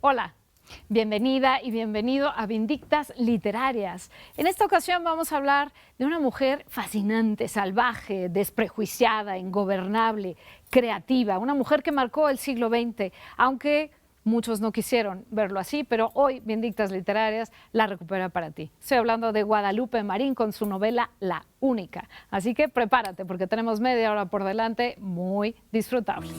Hola, bienvenida y bienvenido a Vindictas Literarias. En esta ocasión vamos a hablar de una mujer fascinante, salvaje, desprejuiciada, ingobernable, creativa, una mujer que marcó el siglo XX, aunque muchos no quisieron verlo así, pero hoy Vindictas Literarias la recupera para ti. Estoy hablando de Guadalupe Marín con su novela La Única. Así que prepárate porque tenemos media hora por delante muy disfrutable.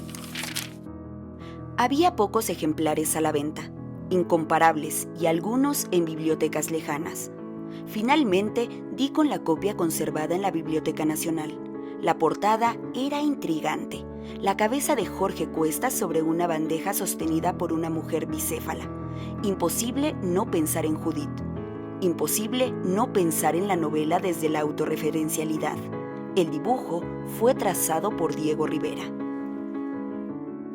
Había pocos ejemplares a la venta, incomparables y algunos en bibliotecas lejanas. Finalmente di con la copia conservada en la Biblioteca Nacional. La portada era intrigante. La cabeza de Jorge Cuesta sobre una bandeja sostenida por una mujer bicéfala. Imposible no pensar en Judith. Imposible no pensar en la novela desde la autorreferencialidad. El dibujo fue trazado por Diego Rivera.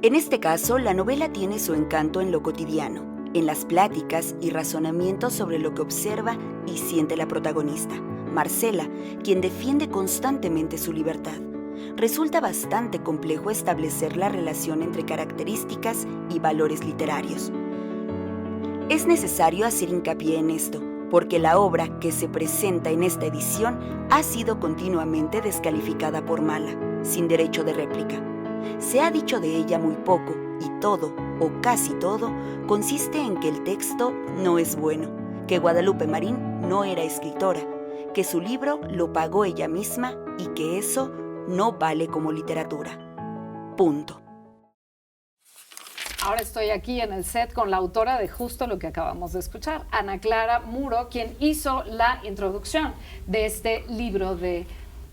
En este caso, la novela tiene su encanto en lo cotidiano, en las pláticas y razonamientos sobre lo que observa y siente la protagonista, Marcela, quien defiende constantemente su libertad. Resulta bastante complejo establecer la relación entre características y valores literarios. Es necesario hacer hincapié en esto, porque la obra que se presenta en esta edición ha sido continuamente descalificada por mala, sin derecho de réplica. Se ha dicho de ella muy poco, y todo, o casi todo, consiste en que el texto no es bueno, que Guadalupe Marín no era escritora, que su libro lo pagó ella misma y que eso no vale como literatura. Punto. Ahora estoy aquí en el set con la autora de justo lo que acabamos de escuchar, Ana Clara Muro, quien hizo la introducción de este libro de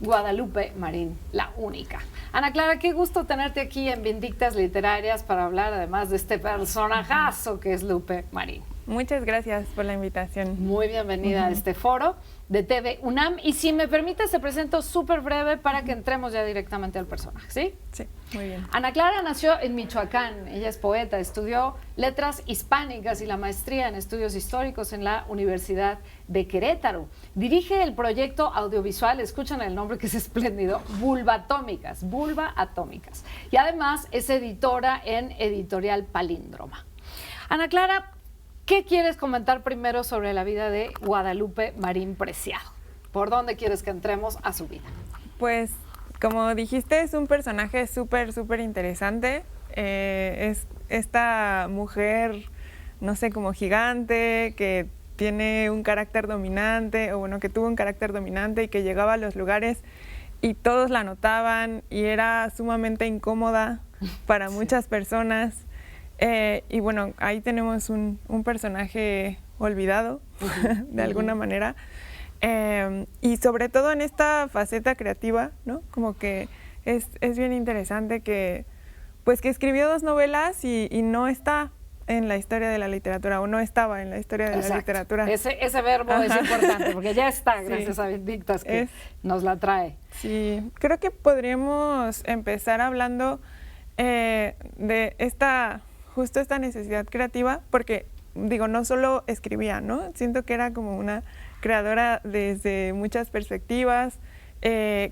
Guadalupe Marín, La Única. Ana Clara, qué gusto tenerte aquí en Vindictas Literarias para hablar además de este personajazo que es Lupe Marín. Muchas gracias por la invitación. Muy bienvenida a este foro de TV UNAM. Y si me permites, te presento súper breve para que entremos ya directamente al personaje, ¿sí? Sí, muy bien. Ana Clara nació en Michoacán. Ella es poeta, estudió letras hispánicas y la maestría en estudios históricos en la Universidad de Querétaro. Dirige el proyecto audiovisual, escuchan el nombre que es espléndido, Vulva Atómicas. Y además es editora en Editorial Palíndroma. Ana Clara, ¿qué quieres comentar primero sobre la vida de Guadalupe Marín Preciado? ¿Por dónde quieres que entremos a su vida? Pues, como dijiste, es un personaje súper interesante. Es esta mujer, no sé, como gigante, que tiene un carácter dominante, o bueno, que tuvo un carácter dominante y que llegaba a los lugares y todos la notaban y era sumamente incómoda para muchas personas. Y bueno, ahí tenemos un personaje olvidado, de alguna manera. Y sobre todo en esta faceta creativa, ¿no? Como que es bien interesante que escribió 2 novelas y no está en la historia de la literatura, o no estaba en la historia de la literatura. Ese verbo es importante, porque ya está, gracias a Vindictas, que nos la trae. Sí, creo que podríamos empezar hablando de justo esta necesidad creativa, porque digo, no solo escribía, ¿no? Siento que era como una creadora desde muchas perspectivas,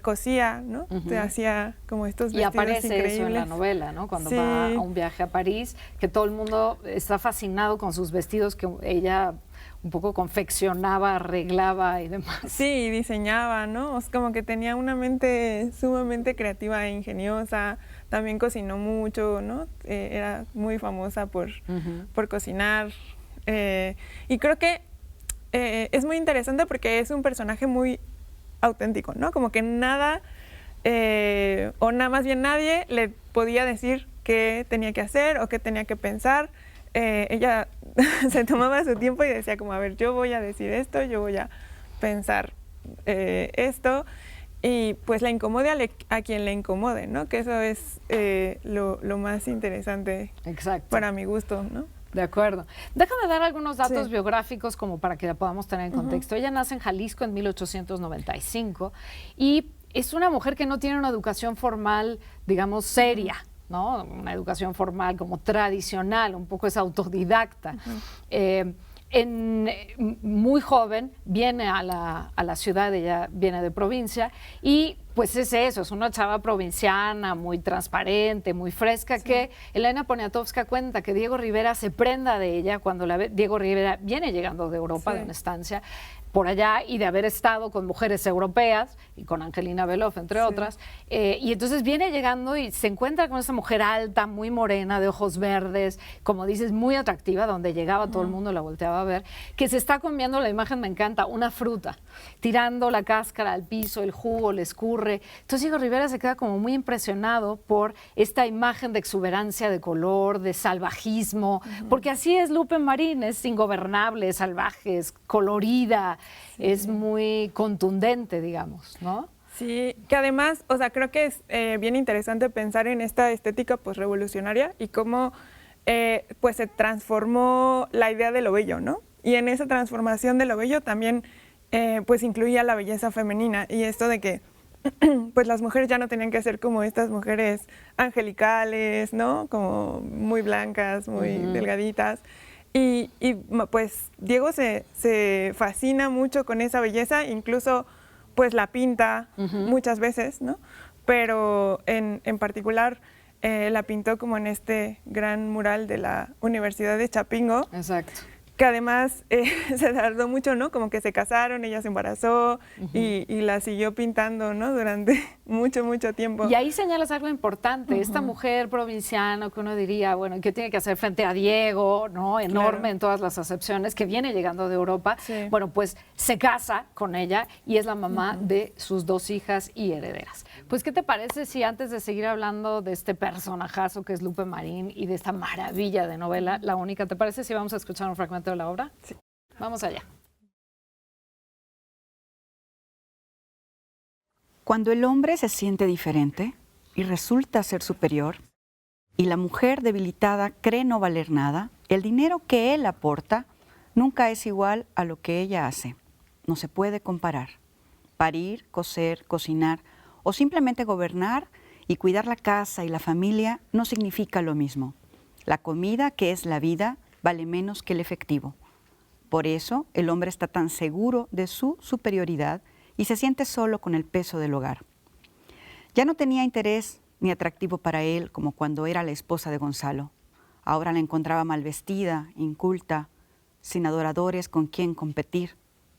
cosía, ¿no? Hacía como estos vestidos increíbles. Y aparece eso en la novela, ¿no? Cuando va a un viaje a París, que todo el mundo está fascinado con sus vestidos que ella un poco confeccionaba, arreglaba y demás. Sí, diseñaba, ¿no? O sea, como que tenía una mente sumamente creativa e ingeniosa. También cocinó mucho, ¿no? Era muy famosa por cocinar. Y creo que es muy interesante porque es un personaje muy auténtico, ¿no? Como que nada, más bien nadie le podía decir qué tenía que hacer o qué tenía que pensar. Ella se tomaba su tiempo y decía como, a ver, yo voy a decir esto, yo voy a pensar esto. Y pues la incomode a quien le incomode, ¿no? Que eso es lo más interesante. Exacto. Para mi gusto, ¿no? De acuerdo. Déjame dar algunos datos biográficos como para que la podamos tener en contexto. Ella nace en Jalisco en 1895 y es una mujer que no tiene una educación formal, digamos, seria, ¿no? Una educación formal como tradicional, un poco es autodidacta. muy joven viene a la ciudad, ella viene de provincia, y pues es eso, es una chava provinciana, muy transparente, muy fresca, que Elena Poniatowska cuenta que Diego Rivera se prenda de ella cuando Diego Rivera viene llegando de Europa, de una estancia por allá, y de haber estado con mujeres europeas y con Angelina Beloff, entre otras, y entonces viene llegando y se encuentra con esa mujer alta, muy morena, de ojos verdes, como dices, muy atractiva, donde llegaba todo el mundo la volteaba a ver, que se está comiendo, la imagen me encanta, una fruta, tirando la cáscara al piso, el jugo le escurre. Entonces Diego Rivera se queda como muy impresionado por esta imagen de exuberancia, de color, de salvajismo, porque así es Lupe Marín, es ingobernable, es salvaje, es colorida, es muy contundente, digamos, ¿no? Sí, que además, o sea, creo que es bien interesante pensar en esta estética posrevolucionaria y cómo pues se transformó la idea de lo bello, ¿no? Y en esa transformación de lo bello también pues incluía la belleza femenina y esto de que pues las mujeres ya no tenían que ser como estas mujeres angelicales, ¿no? Como muy blancas, muy delgaditas. Y pues Diego se fascina mucho con esa belleza, incluso pues la pinta muchas veces, ¿no? Pero en particular la pintó como en este gran mural de la Universidad de Chapingo. Exacto. Que además se tardó mucho, ¿no? Como que se casaron, ella se embarazó y la siguió pintando, ¿no? Durante mucho, mucho tiempo. Y ahí señalas algo importante, esta mujer provinciana que uno diría, bueno, ¿qué tiene que hacer frente a Diego, ¿no? Enorme en todas las acepciones, que viene llegando de Europa. Bueno, pues se casa con ella y es la mamá de sus 2 hijas y herederas. Pues, ¿qué te parece si antes de seguir hablando de este personajazo que es Lupe Marín y de esta maravilla de novela, La Única, ¿te parece si vamos a escuchar un fragmento de la obra? Sí. Vamos allá. Cuando el hombre se siente diferente y resulta ser superior, y la mujer debilitada cree no valer nada, el dinero que él aporta nunca es igual a lo que ella hace. No se puede comparar. Parir, coser, cocinar o simplemente gobernar y cuidar la casa y la familia no significa lo mismo. La comida, que es la vida, vale menos que el efectivo. Por eso el hombre está tan seguro de su superioridad y se siente solo con el peso del hogar. Ya no tenía interés ni atractivo para él como cuando era la esposa de Gonzalo. Ahora la encontraba mal vestida, inculta, sin adoradores con quien competir,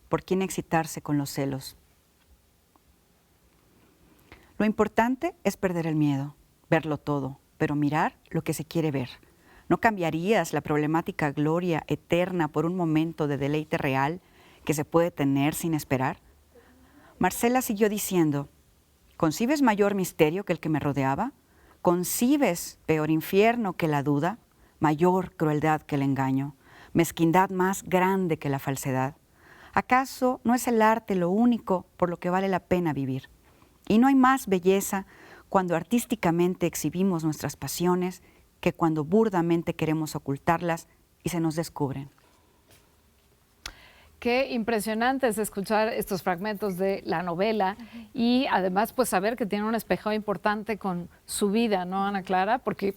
por quien excitarse con los celos. Lo importante es perder el miedo, verlo todo, pero mirar lo que se quiere ver. ¿No cambiarías la problemática gloria eterna por un momento de deleite real que se puede tener sin esperar? Marcela siguió diciendo, ¿concibes mayor misterio que el que me rodeaba? ¿Concibes peor infierno que la duda? ¿Mayor crueldad que el engaño? ¿Mezquindad más grande que la falsedad? ¿Acaso no es el arte lo único por lo que vale la pena vivir? Y no hay más belleza cuando artísticamente exhibimos nuestras pasiones que cuando burdamente queremos ocultarlas y se nos descubren. Qué impresionante es escuchar estos fragmentos de la novela y además pues saber que tiene un espejo importante con su vida, ¿no, Ana Clara? Porque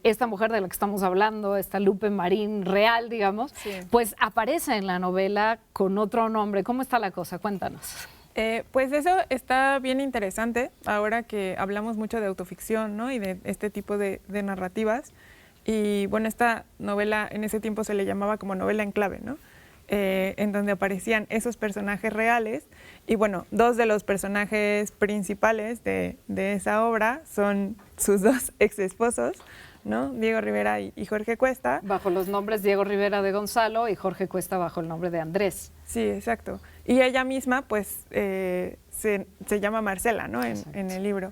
esta mujer de la que estamos hablando, esta Lupe Marín real, digamos, pues aparece en la novela con otro nombre. ¿Cómo está la cosa? Cuéntanos. Pues eso está bien interesante, ahora que hablamos mucho de autoficción, ¿no? Y de este tipo de narrativas. Y bueno, esta novela en ese tiempo se le llamaba como novela en clave, ¿no? En donde aparecían esos personajes reales. Y bueno, 2 de los personajes principales de esa obra son sus 2 ex esposos, ¿no? Diego Rivera y Jorge Cuesta. Bajo los nombres Diego Rivera de Gonzalo y Jorge Cuesta bajo el nombre de Andrés. Sí, exacto. Y ella misma, pues, se llama Marcela, ¿no? En el libro.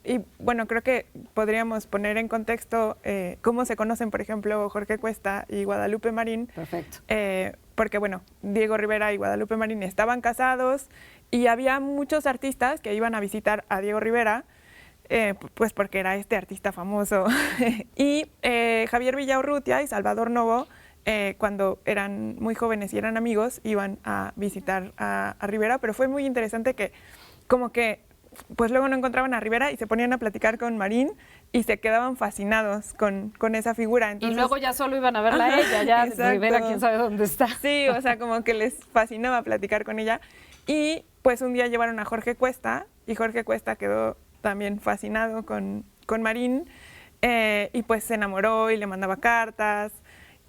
Y bueno, creo que podríamos poner en contexto cómo se conocen, por ejemplo, Jorge Cuesta y Guadalupe Marín. Perfecto. Porque, bueno, Diego Rivera y Guadalupe Marín estaban casados y había muchos artistas que iban a visitar a Diego Rivera, pues porque era este artista famoso. Y Javier Villaurrutia y Salvador Novo, cuando eran muy jóvenes y eran amigos, iban a visitar a Rivera, pero fue muy interesante que como que pues luego no encontraban a Rivera y se ponían a platicar con Marín y se quedaban fascinados con esa figura. Entonces, y luego ya solo iban a verla a ella, ya exacto. Rivera quién sabe dónde está. Sí, o sea, como que les fascinaba platicar con ella. Y pues un día llevaron a Jorge Cuesta y Jorge Cuesta quedó también fascinado con Marín y pues se enamoró y le mandaba cartas.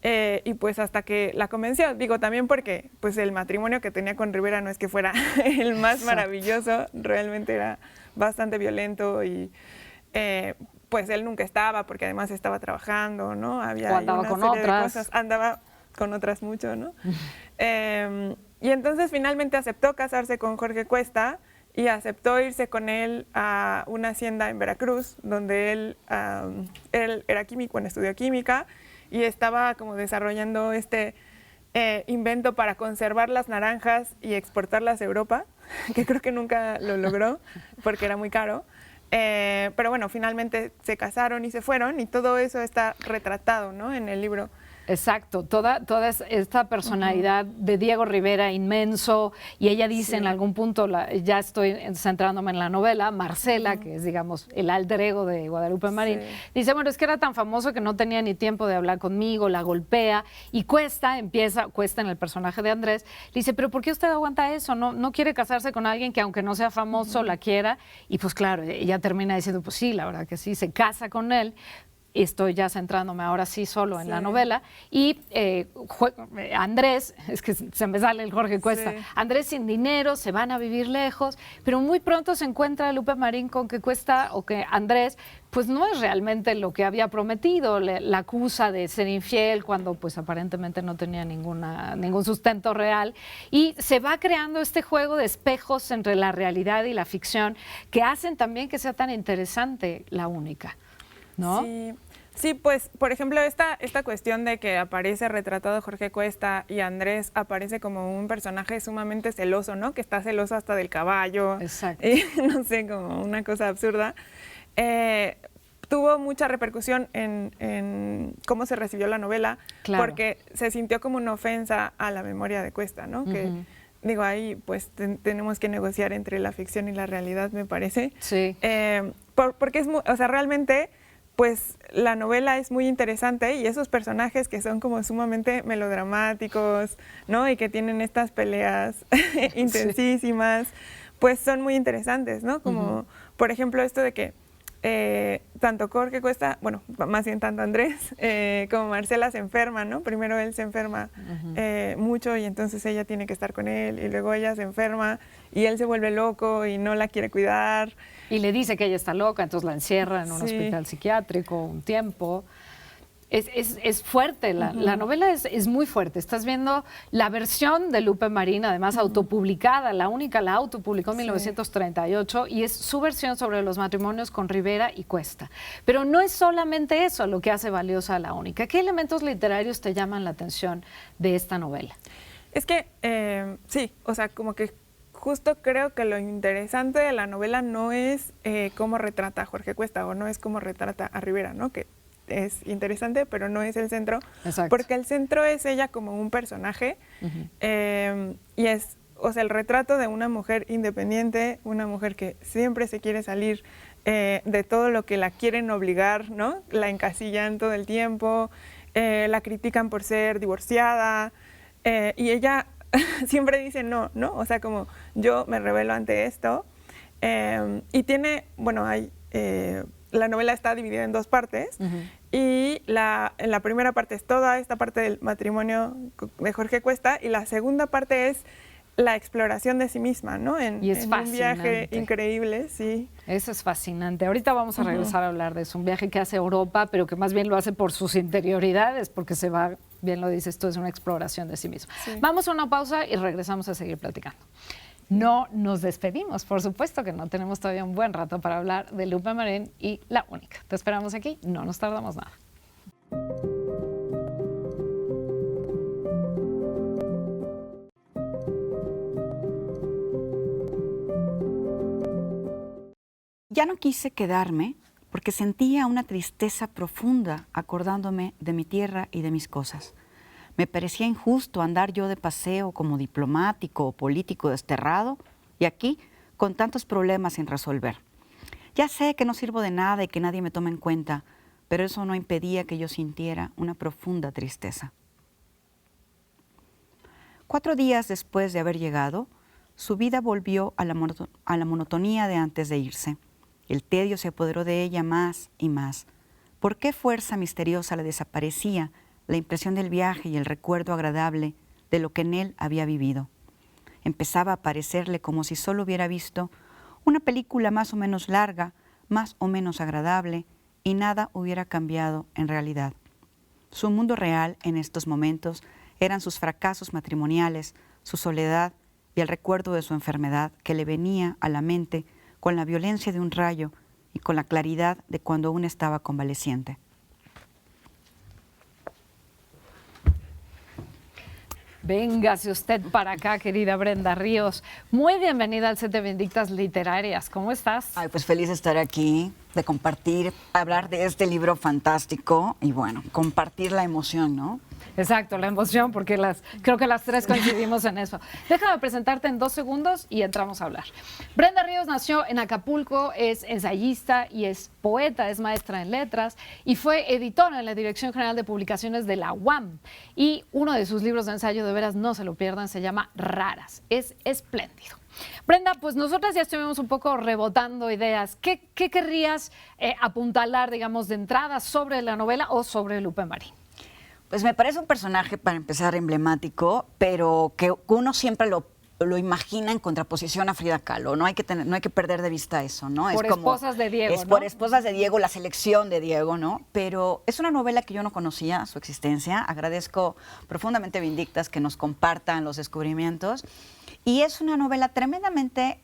Y pues hasta que la convenció, digo también porque pues el matrimonio que tenía con Rivera no es que fuera el más maravilloso, realmente era bastante violento y pues él nunca estaba porque además estaba trabajando, ¿no? Había andaba con otras. Andaba con otras mucho, ¿no? Y entonces finalmente aceptó casarse con Jorge Cuesta y aceptó irse con él a una hacienda en Veracruz, donde él era químico, bueno, estudió química, y estaba como desarrollando este invento para conservar las naranjas y exportarlas a Europa, que creo que nunca lo logró porque era muy caro. Pero bueno, finalmente se casaron y se fueron y todo eso está retratado, ¿no?, en el libro. Exacto, toda esta personalidad de Diego Rivera inmenso, y ella dice en algún punto, ya estoy centrándome en la novela, Marcela, que es, digamos, el alter ego de Guadalupe Marín, dice, bueno, es que era tan famoso que no tenía ni tiempo de hablar conmigo, la golpea, y Cuesta en el personaje de Andrés, le dice, pero ¿por qué usted aguanta eso? No quiere casarse con alguien que aunque no sea famoso, la quiera, y pues claro, ella termina diciendo, pues sí, la verdad que sí, se casa con él. Estoy ya centrándome ahora sí solo en la novela, y Andrés, es que se me sale el Jorge Cuesta, Andrés sin dinero, se van a vivir lejos, pero muy pronto se encuentra Lupe Marín con que Cuesta o que Andrés pues no es realmente lo que había prometido, la acusa de ser infiel cuando pues aparentemente no tenía ningún sustento real, y se va creando este juego de espejos entre la realidad y la ficción que hacen también que sea tan interesante La Única, ¿no? Sí, pues, por ejemplo, esta cuestión de que aparece retratado Jorge Cuesta y Andrés aparece como un personaje sumamente celoso, ¿no? Que está celoso hasta del caballo. Exacto. No sé, como una cosa absurda. Tuvo mucha repercusión en cómo se recibió la novela, porque se sintió como una ofensa a la memoria de Cuesta, ¿no? Que, digo, ahí pues tenemos que negociar entre la ficción y la realidad, me parece. Sí. Porque es o sea, realmente pues la novela es muy interesante y esos personajes que son como sumamente melodramáticos, ¿no? Y que tienen estas peleas intensísimas, pues son muy interesantes, ¿no? Como, por ejemplo, esto de que tanto Jorge Cuesta, bueno, más bien tanto Andrés como Marcela se enferman, ¿no? Primero él se enferma mucho y entonces ella tiene que estar con él, y luego ella se enferma y él se vuelve loco y no la quiere cuidar. Y le dice que ella está loca, entonces la encierra en un hospital psiquiátrico un tiempo. Es fuerte, la novela es muy fuerte. Estás viendo la versión de Lupe Marín, además autopublicada, La Única la autopublicó en 1938, y es su versión sobre los matrimonios con Rivera y Cuesta. Pero no es solamente eso lo que hace valiosa a La Única. ¿Qué elementos literarios te llaman la atención de esta novela? Es que, sí, o sea, como que justo creo que lo interesante de la novela no es cómo retrata a Jorge Cuesta o no es cómo retrata a Rivera, ¿no? Que es interesante, pero no es el centro. Exacto. Porque el centro es ella como un personaje y es, o sea, el retrato de una mujer independiente, una mujer que siempre se quiere salir de todo lo que la quieren obligar, ¿no? La encasillan todo el tiempo, la critican por ser divorciada y ella siempre dice no, ¿no? O sea, como yo me rebelo ante esto. Y tiene, bueno, la novela está dividida en dos partes y en la primera parte es toda esta parte del matrimonio de Jorge Cuesta y la segunda parte es la exploración de sí misma, ¿no? En un viaje increíble, sí. Eso es fascinante. Ahorita vamos a regresar a hablar de eso, un viaje que hace a Europa, pero que más bien lo hace por sus interioridades, porque se va, bien lo dices, esto es una exploración de sí mismo. Sí. Vamos a una pausa y regresamos a seguir platicando. No nos despedimos, por supuesto que no, tenemos todavía un buen rato para hablar de Lupe Marín y La Única. Te esperamos aquí, no nos tardamos nada. Ya no quise quedarme porque sentía una tristeza profunda acordándome de mi tierra y de mis cosas. Me parecía injusto andar yo de paseo como diplomático o político desterrado y aquí, con tantos problemas sin resolver. Ya sé que no sirvo de nada y que nadie me toma en cuenta, pero eso no impedía que yo sintiera una profunda tristeza. 4 días después de haber llegado, su vida volvió a la monotonía de antes de irse. El tedio se apoderó de ella más y más. ¿Por qué fuerza misteriosa le desaparecía la impresión del viaje y el recuerdo agradable de lo que en él había vivido? Empezaba a parecerle como si solo hubiera visto una película más o menos larga, más o menos agradable, y nada hubiera cambiado en realidad. Su mundo real en estos momentos eran sus fracasos matrimoniales, su soledad y el recuerdo de su enfermedad que le venía a la mente con la violencia de un rayo y con la claridad de cuando aún estaba convaleciente. Véngase usted para acá, querida Brenda Ríos. Muy bienvenida al set de Vindictas Literarias. ¿Cómo estás? Ay, pues feliz de estar aquí, de compartir, hablar de este libro fantástico y bueno, compartir la emoción, ¿no? Exacto, la emoción, porque creo que las tres coincidimos en eso. Déjame presentarte en 2 segundos y entramos a hablar. Brenda Ríos nació en Acapulco, es ensayista y es poeta, es maestra en letras y fue editora en la Dirección General de Publicaciones de la UAM. Y uno de sus libros de ensayo, de veras no se lo pierdan, se llama Raras. Es espléndido. Brenda, pues nosotras ya estuvimos un poco rebotando ideas. ¿Qué querrías apuntalar, digamos, de entrada sobre la novela o sobre Lupe Marín? Pues me parece un personaje, para empezar, emblemático, pero que uno siempre lo imagina en contraposición a Frida Kahlo. No hay que perder de vista eso, ¿no? Por Esposas de Diego, Es ¿no? por Esposas de Diego, la selección de Diego, ¿no? Pero es una novela que yo no conocía su existencia. Agradezco profundamente a Vindictas que nos compartan los descubrimientos. Y es una novela tremendamente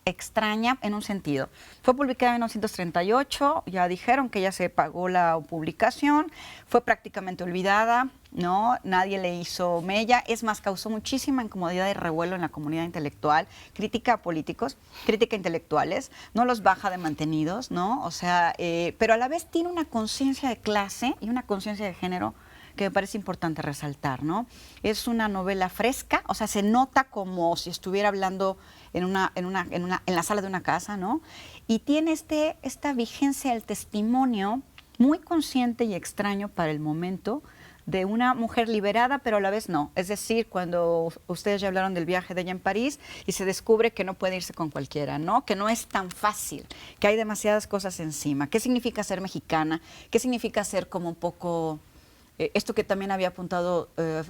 extraña en un sentido. Fue publicada en 1938, ya dijeron que ya se pagó la publicación, fue prácticamente olvidada, ¿no? Nadie le hizo mella, es más, causó muchísima incomodidad y revuelo en la comunidad intelectual, crítica a políticos, crítica a intelectuales, no los baja de mantenidos, ¿no? O sea, pero a la vez tiene una conciencia de clase y una conciencia de género que me parece importante resaltar, ¿no? Es una novela fresca, o sea, se nota como si estuviera hablando en la sala de una casa, ¿no? Y tiene esta vigencia del testimonio muy consciente y extraño para el momento de una mujer liberada, pero a la vez no. Es decir, cuando ustedes ya hablaron del viaje de ella en París y se descubre que no puede irse con cualquiera, ¿no? Que no es tan fácil, que hay demasiadas cosas encima. ¿Qué significa ser mexicana? ¿Qué significa ser como un poco... esto que también había apuntado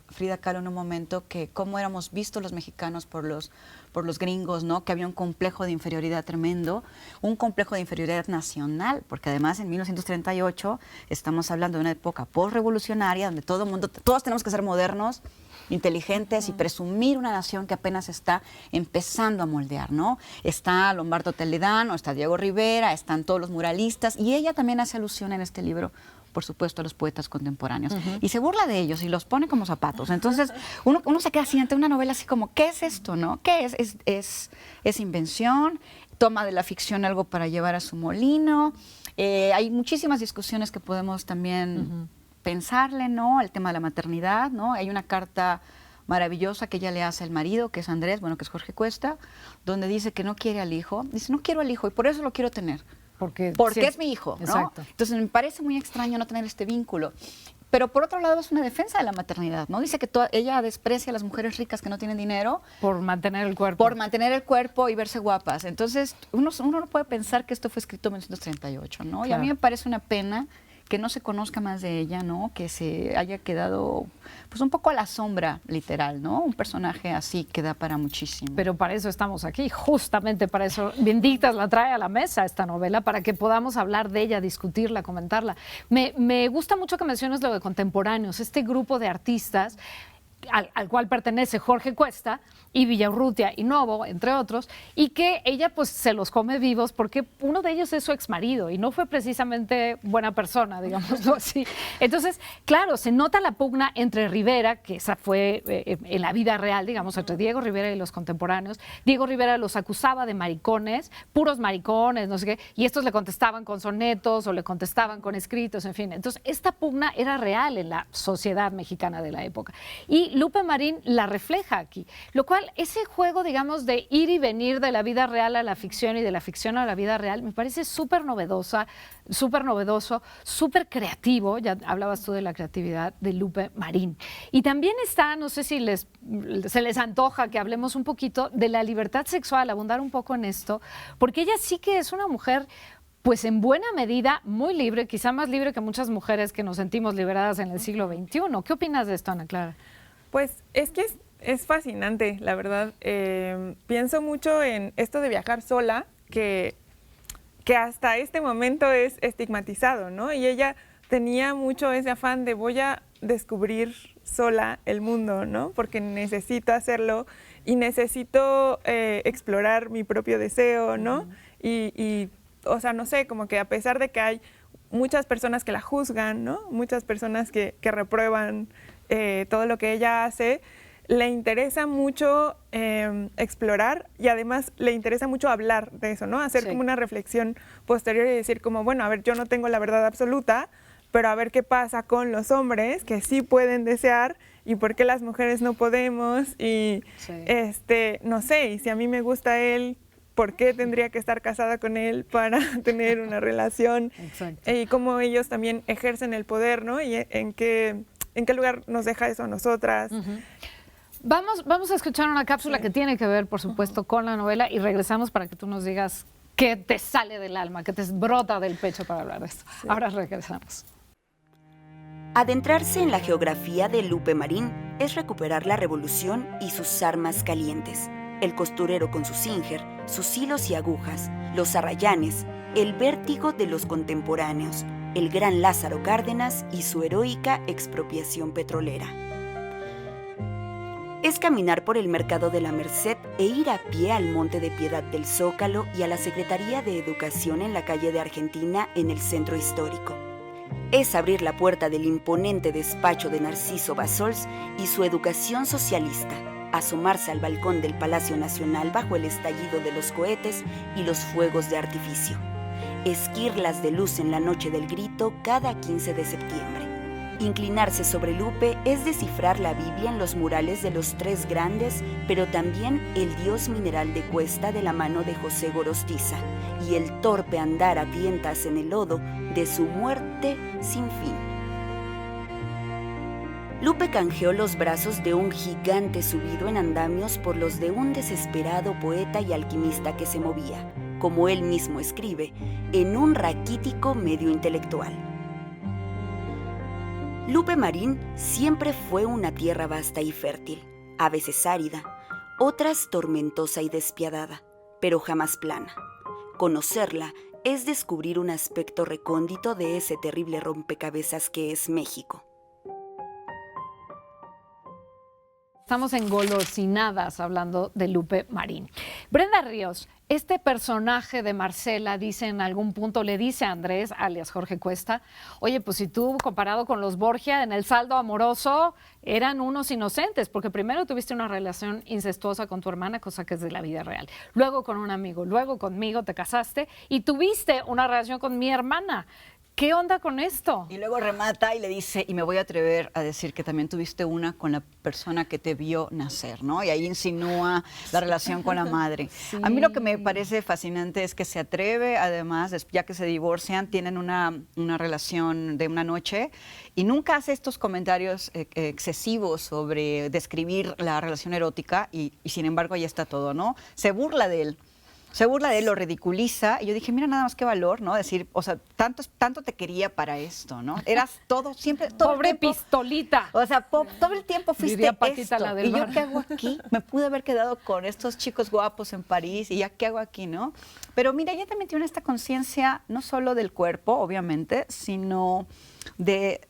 Frida Kahlo en un momento, que cómo éramos vistos los mexicanos por los gringos, ¿no? Que había un complejo de inferioridad tremendo, un complejo de inferioridad nacional, porque además en 1938 estamos hablando de una época postrevolucionaria donde todos tenemos que ser modernos, inteligentes y presumir una nación que apenas está empezando a moldear, ¿no? Está Lombardo Toledano, está Diego Rivera, están todos los muralistas, y ella también hace alusión en este libro, por supuesto, a los poetas contemporáneos. Y se burla de ellos y los pone como zapatos. Entonces, uno se queda así ante una novela así como, ¿qué es esto, no? ¿Qué es? ¿Es invención? ¿Toma de la ficción algo para llevar a su molino? Hay muchísimas discusiones que podemos también pensarle, ¿no? El tema de la maternidad, ¿no? Hay una carta maravillosa que ella le hace al marido, que es Andrés, bueno, que es Jorge Cuesta, donde dice que no quiere al hijo. Dice, no quiero al hijo y por eso lo quiero tener. Porque sí, es mi hijo, ¿no? Exacto. Entonces me parece muy extraño no tener este vínculo. Pero por otro lado es una defensa de la maternidad, ¿no? Dice que ella desprecia a las mujeres ricas que no tienen dinero. Por mantener el cuerpo. Por mantener el cuerpo y verse guapas. Entonces uno no puede pensar que esto fue escrito en 1938, ¿no? Claro. Y a mí me parece una pena que no se conozca más de ella, ¿no? Que se haya quedado pues un poco a la sombra, literal, ¿no? Un personaje así que da para muchísimo. Pero para eso estamos aquí, justamente para eso Vindictas la trae a la mesa esta novela, para que podamos hablar de ella, discutirla, comentarla. Me gusta mucho que menciones lo de contemporáneos, este grupo de artistas al cual pertenece Jorge Cuesta y Villaurrutia y Novo, entre otros, y que ella pues se los come vivos porque uno de ellos es su exmarido y no fue precisamente buena persona, digámoslo así. Entonces, claro, se nota la pugna entre Rivera, que esa fue en la vida real, digamos, entre Diego Rivera y los contemporáneos. Diego Rivera los acusaba de maricones, puros maricones, no sé qué, y estos le contestaban con sonetos o le contestaban con escritos, en fin. Entonces, esta pugna era real en la sociedad mexicana de la época. Y y Lupe Marín la refleja aquí. Lo cual, ese juego, digamos, de ir y venir de la vida real a la ficción y de la ficción a la vida real, me parece súper novedoso, súper creativo. Ya hablabas tú de la creatividad de Lupe Marín. Y también está, no sé si se les antoja que hablemos un poquito de la libertad sexual, abundar un poco en esto, porque ella sí que es una mujer, pues en buena medida, muy libre, quizá más libre que muchas mujeres que nos sentimos liberadas en el siglo XXI. ¿Qué opinas de esto, Ana Clara? Pues es que es fascinante, la verdad. Pienso mucho en esto de viajar sola, que hasta este momento es estigmatizado, ¿no? Y ella tenía mucho ese afán de voy a descubrir sola el mundo, ¿no? Porque necesito hacerlo y necesito explorar mi propio deseo, ¿no? Y o sea, no sé, como que a pesar de que hay muchas personas que la juzgan, ¿no? Muchas personas que reprueban todo lo que ella hace, le interesa mucho explorar y además le interesa mucho hablar de eso, ¿no? Hacer como una reflexión posterior y decir como, bueno, a ver, yo no tengo la verdad absoluta, pero a ver qué pasa con los hombres que sí pueden desear y por qué las mujeres no podemos y no sé, y si a mí me gusta él, ¿por qué tendría que estar casada con él para tener una relación? Y cómo ellos también ejercen el poder, ¿no? Y en qué lugar nos deja eso a nosotras. Vamos a escuchar una cápsula que tiene que ver, por supuesto, con la novela y regresamos para que tú nos digas qué te sale del alma, qué te brota del pecho para hablar de esto. Ahora regresamos. Adentrarse en la geografía de Lupe Marín es recuperar la revolución y sus armas calientes. El costurero con su Singer, sus hilos y agujas, los arrayanes, el vértigo de los contemporáneos, el gran Lázaro Cárdenas y su heroica expropiación petrolera. Es caminar por el Mercado de la Merced e ir a pie al Monte de Piedad del Zócalo y a la Secretaría de Educación en la calle de Argentina en el centro histórico. Es abrir la puerta del imponente despacho de Narciso Bassols y su educación socialista, asomarse al balcón del Palacio Nacional bajo el estallido de los cohetes y los fuegos de artificio. Esquirlas de luz en la noche del grito cada 15 de septiembre. Inclinarse sobre Lupe es descifrar la Biblia en los murales de los tres grandes, pero también el dios mineral de Cuesta de la mano de José Gorostiza y el torpe andar a tientas en el lodo de su muerte sin fin. Lupe canjeó los brazos de un gigante subido en andamios por los de un desesperado poeta y alquimista que se movía, como él mismo escribe, en un raquítico medio intelectual. Lupe Marín siempre fue una tierra vasta y fértil, a veces árida, otras tormentosa y despiadada, pero jamás plana. Conocerla es descubrir un aspecto recóndito de ese terrible rompecabezas que es México. Estamos engolosinadas hablando de Lupe Marín. Brenda Ríos, este personaje de Marcela dice en algún punto, le dice a Andrés, alias Jorge Cuesta, oye, pues si tú comparado con los Borgia en el saldo amoroso eran unos inocentes, porque primero tuviste una relación incestuosa con tu hermana, cosa que es de la vida real. Luego con un amigo, luego conmigo te casaste y tuviste una relación con mi hermana. ¿Qué onda con esto? Y luego remata y le dice, y me voy a atrever a decir que también tuviste una con la persona que te vio nacer, ¿no? Y ahí insinúa la relación con la madre. Sí. A mí lo que me parece fascinante es que se atreve, además, ya que se divorcian, tienen una relación de una noche y nunca hace estos comentarios excesivos sobre describir la relación erótica y sin embargo ahí está todo, ¿no? Se burla de él. Se burla de él, lo ridiculiza, y yo dije, mira nada más qué valor, ¿no? Decir, o sea, tanto te quería para esto, ¿no? Eras todo, siempre, todo pobre el tiempo, pistolita. O sea, todo el tiempo fuiste esto. La del ¿Y yo qué hago aquí? Me pude haber quedado con estos chicos guapos en París, y ya qué hago aquí, ¿no? Pero mira, ella también tiene esta conciencia, no solo del cuerpo, obviamente, sino de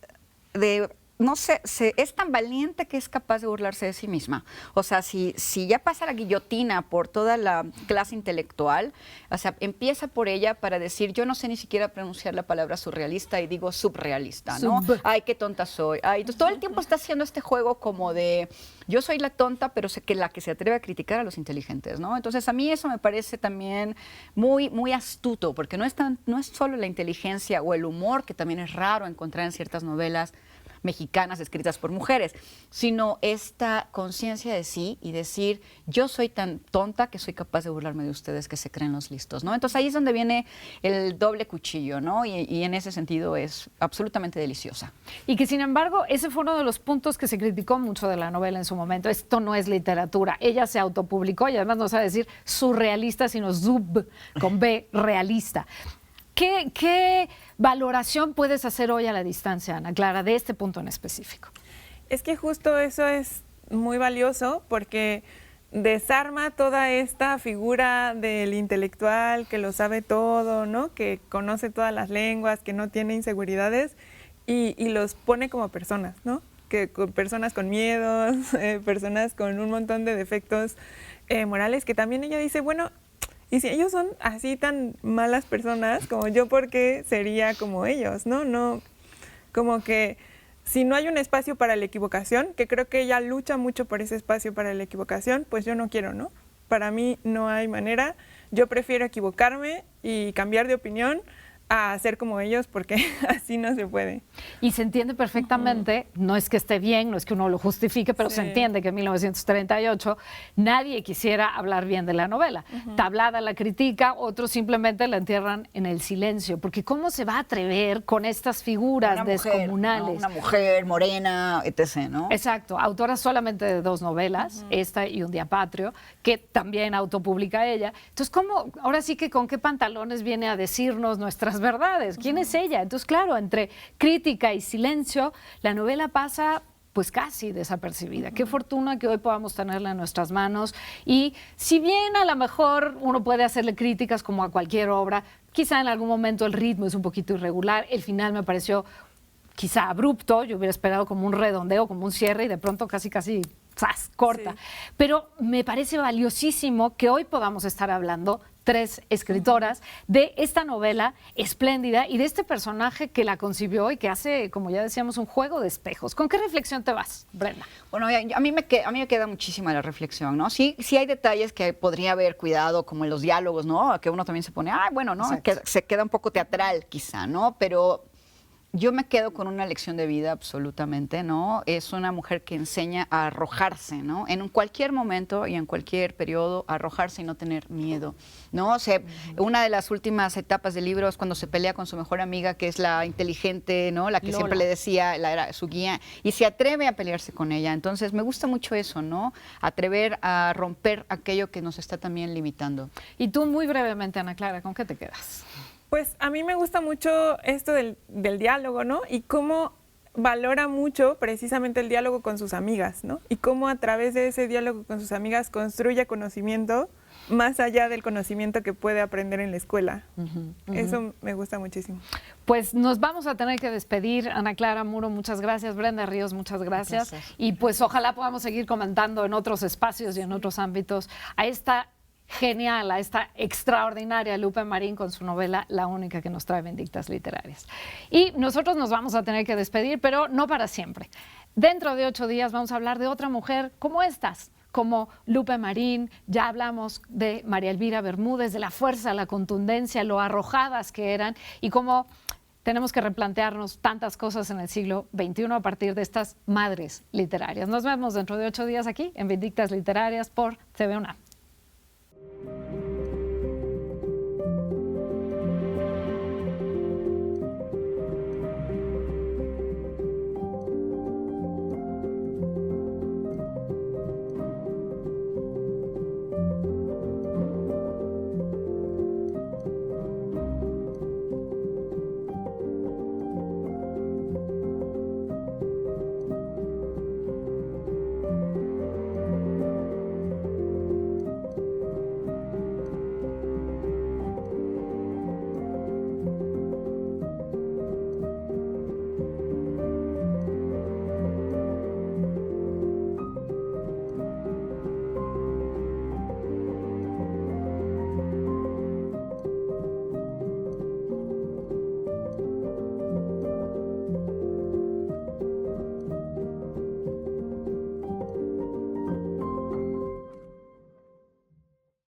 no sé, es tan valiente que es capaz de burlarse de sí misma. O sea, si ya pasa la guillotina por toda la clase intelectual, o sea, empieza por ella para decir, yo no sé ni siquiera pronunciar la palabra surrealista y digo subrealista, ¿no? Ay, qué tonta soy. Ay, entonces todo el tiempo está haciendo este juego como de, yo soy la tonta, pero sé que la que se atreve a criticar a los inteligentes, ¿no? Entonces a mí eso me parece también muy, muy astuto, porque no es solo la inteligencia o el humor, que también es raro encontrar en ciertas novelas, mexicanas escritas por mujeres, sino esta conciencia de sí y decir, yo soy tan tonta que soy capaz de burlarme de ustedes que se creen los listos, ¿no? Entonces ahí es donde viene el doble cuchillo, ¿no? Y en ese sentido es absolutamente deliciosa. Y que sin embargo, ese fue uno de los puntos que se criticó mucho de la novela en su momento. Esto no es literatura. Ella se autopublicó y además no sabe decir surrealista, sino sub, con B, realista. ¿Qué valoración puedes hacer hoy a la distancia, Ana Clara, de este punto en específico? Es que justo eso es muy valioso porque desarma toda esta figura del intelectual que lo sabe todo, ¿no? Que conoce todas las lenguas, que no tiene inseguridades y los pone como personas, ¿no? Personas con miedos, personas con un montón de defectos morales, que también ella dice, bueno, y si ellos son así tan malas personas como yo, ¿por qué sería como ellos? No, como que si no hay un espacio para la equivocación, que creo que ella lucha mucho por ese espacio para la equivocación, pues yo no quiero, ¿no? Para mí no hay manera, yo prefiero equivocarme y cambiar de opinión a ser como ellos porque así no se puede. Y se entiende perfectamente, no es que esté bien, no es que uno lo justifique, pero se entiende que en 1938 nadie quisiera hablar bien de la novela. Tablada la critica, otros simplemente la entierran en el silencio, porque ¿cómo se va a atrever con estas figuras descomunales? ¿No? Una mujer morena, etc., ¿no? Exacto, autora solamente de 2 novelas, esta y Un día patrio, que también autopublica ella. Entonces, ¿cómo, ahora sí que con qué pantalones viene a decirnos nuestras verdades? ¿Quién es ella? Entonces, claro, entre crítica y silencio, la novela pasa pues casi desapercibida. Qué fortuna que hoy podamos tenerla en nuestras manos. Y si bien a lo mejor uno puede hacerle críticas como a cualquier obra, quizá en algún momento el ritmo es un poquito irregular, el final me pareció quizá abrupto, yo hubiera esperado como un redondeo, como un cierre y de pronto casi ¡zas!, corta. Sí. Pero me parece valiosísimo que hoy podamos estar hablando 3 escritoras de esta novela espléndida y de este personaje que la concibió y que hace, como ya decíamos, un juego de espejos. ¿Con qué reflexión te vas, Brenda? Bueno, a mí me queda muchísima la reflexión, ¿no? Sí hay detalles que podría haber cuidado, como en los diálogos, ¿no? Que uno también se pone, bueno, ¿no? Que se queda un poco teatral quizá, ¿no? Pero yo me quedo con una lección de vida absolutamente, ¿no? Es una mujer que enseña a arrojarse, ¿no? En cualquier momento y en cualquier periodo, arrojarse y no tener miedo, ¿no? O sea, una de las últimas etapas del libro es cuando se pelea con su mejor amiga, que es la inteligente, ¿no? La que Lola. Siempre le decía, era su guía, y se atreve a pelearse con ella. Entonces, me gusta mucho eso, ¿no? Atrever a romper aquello que nos está también limitando. Y tú, muy brevemente, Ana Clara, ¿con qué te quedas? Pues a mí me gusta mucho esto del diálogo, ¿no? Y cómo valora mucho precisamente el diálogo con sus amigas, ¿no? Y cómo a través de ese diálogo con sus amigas construye conocimiento más allá del conocimiento que puede aprender en la escuela. Eso me gusta muchísimo. Pues nos vamos a tener que despedir. Ana Clara Muro, muchas gracias. Brenda Ríos, muchas gracias. Y pues ojalá podamos seguir comentando en otros espacios y en otros ámbitos a esta genial, a esta extraordinaria Lupe Marín con su novela La única que nos trae Vindictas Literarias. Y nosotros nos vamos a tener que despedir, pero no para siempre. Dentro de 8 días vamos a hablar de otra mujer como estas, como Lupe Marín. Ya hablamos de María Elvira Bermúdez, de la fuerza, la contundencia, lo arrojadas que eran y cómo tenemos que replantearnos tantas cosas en el siglo XXI a partir de estas madres literarias. Nos vemos dentro de 8 días aquí en Vindictas Literarias por TV UNAM.